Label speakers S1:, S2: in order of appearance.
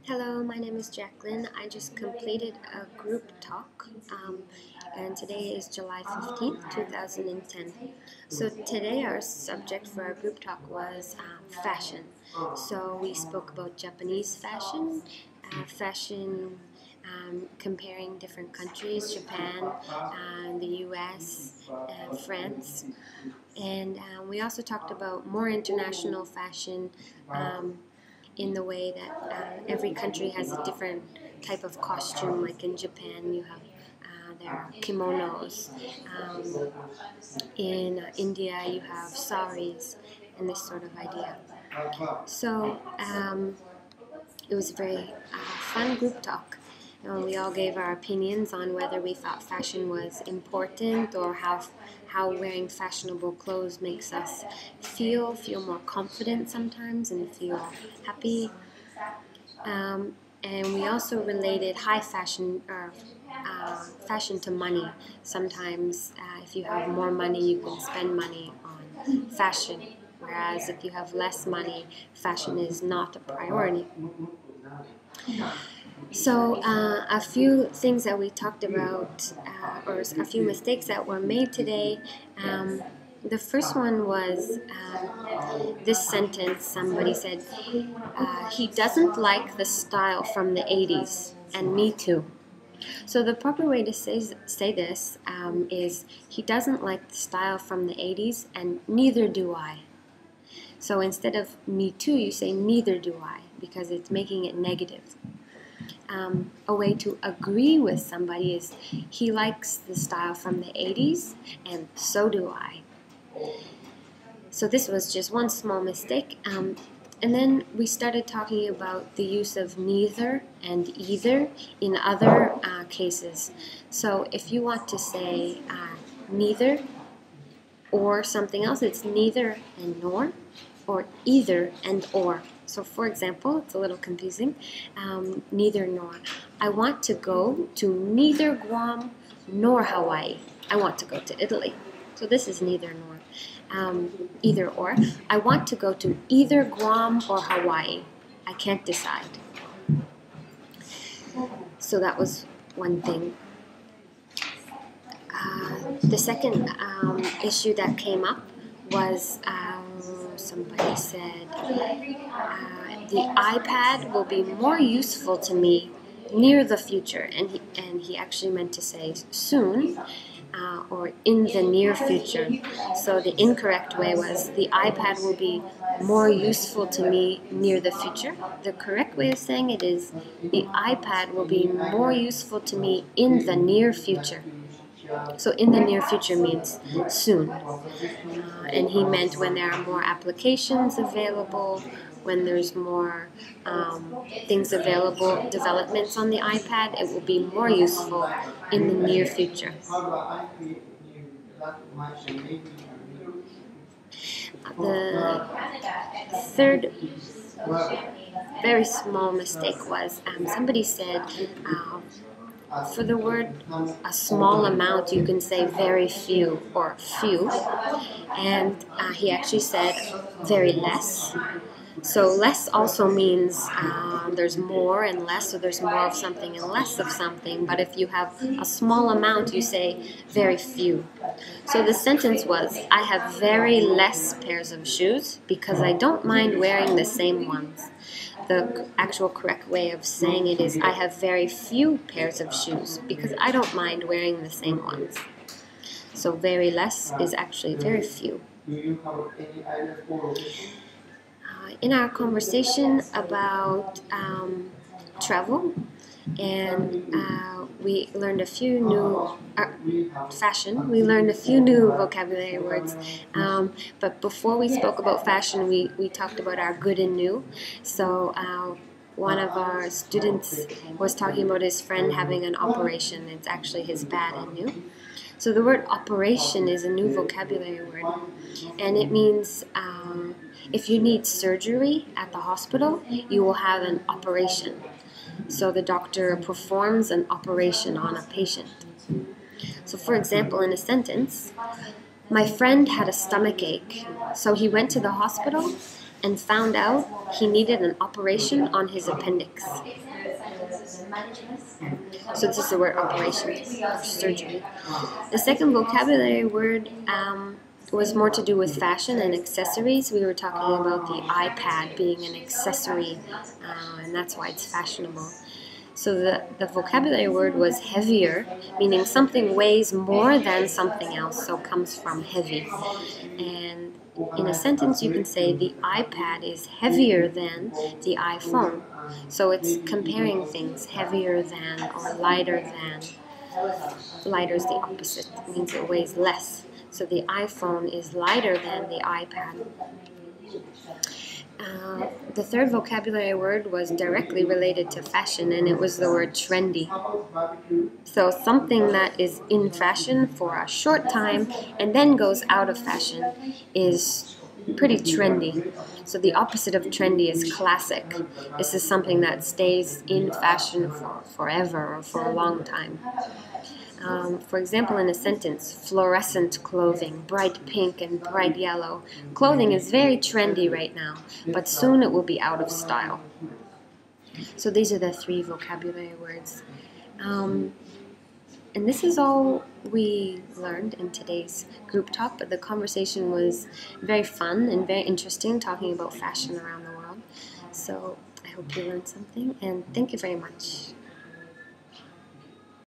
S1: Hello, my name is Jacqueline. I just completed a group talk, and today is July 15th, 2010. So today our subject for our group talk was fashion. So we spoke about Japanese fashion, comparing different countries, Japan, the US, France, and we also talked about more international fashion, in the way that every country has a different type of costume. Like in Japan, you have their kimonos. In India, you have saris, and this sort of idea. So it was a very fun group talk. We all gave our opinions on whether we thought fashion was important, or how wearing fashionable clothes makes us feel more confident sometimes and feel happy. And we also related high fashion or fashion to money. Sometimes if you have more money, you can spend money on fashion, whereas if you have less money, fashion is not a priority. So a few things that we talked about, or a few mistakes that were made today. The first one was this sentence. Somebody said, he doesn't like the style from the 80s, and me too. So the proper way to say this is, he doesn't like the style from the 80s, and neither do I. So instead of me too, you say neither do I, because it's making it negative. A way to agree with somebody is, he likes the style from the 80s, and so do I. So this was just one small mistake. And then we started talking about the use of neither and either in other cases. So if you want to say neither or something else, it's neither and nor, or either and or. So for example, it's a little confusing, neither nor. I want to go to neither Guam nor Hawaii. I want to go to Italy. So this is neither nor. Either or. I want to go to either Guam or Hawaii. I can't decide. So that was one thing. The second issue that came up was somebody said, the iPad will be more useful to me near the future, and he actually meant to say soon, or in the near future. So the incorrect way was, the iPad will be more useful to me near the future. The correct way of saying it is, the iPad will be more useful to me in the near future. So in the near future means soon. And he meant when there are more applications available, when there's more things available, developments on the iPad, it will be more useful in the near future. The third very small mistake was, somebody said, for the word a small amount, you can say very few or few, and he actually said very less. So less also means there's more and less, so there's more of something and less of something. But if you have a small amount, you say very few. So the sentence was, I have very less pairs of shoes because I don't mind wearing the same ones. The actual correct way of saying it is, I have very few pairs of shoes because I don't mind wearing the same ones. So very less is actually very few. In our conversation about travel, and we learned a few new fashion. We learned a few new vocabulary words. But before we spoke about fashion, we talked about our good and new. So one of our students was talking about his friend having an operation. It's actually his bad and new. So the word operation is a new vocabulary word, and it means if you need surgery at the hospital, you will have an operation. So the doctor performs an operation on a patient. So for example, in a sentence, my friend had a stomach ache, so he went to the hospital and found out he needed an operation on his appendix. So this is the word operation, surgery. The second vocabulary word was more to do with fashion and accessories. We were talking about the iPad being an accessory, and that's why it's fashionable. So the vocabulary word was heavier, meaning something weighs more than something else, so comes from heavy. And in a sentence you can say the iPad is heavier than the iPhone. So it's comparing things, heavier than or lighter than. Lighter is the opposite, it means it weighs less. So the iPhone is lighter than the iPad. The third vocabulary word was directly related to fashion, and it was the word trendy. So something that is in fashion for a short time and then goes out of fashion is pretty trendy. So the opposite of trendy is classic. This is something that stays in fashion for forever or for a long time. For example, in a sentence, fluorescent clothing, bright pink and bright yellow. Clothing is very trendy right now, but soon it will be out of style. So these are the three vocabulary words. And this is all we learned in today's group talk, but the conversation was very fun and very interesting, talking about fashion around the world. So I hope you learned something, and thank you very much.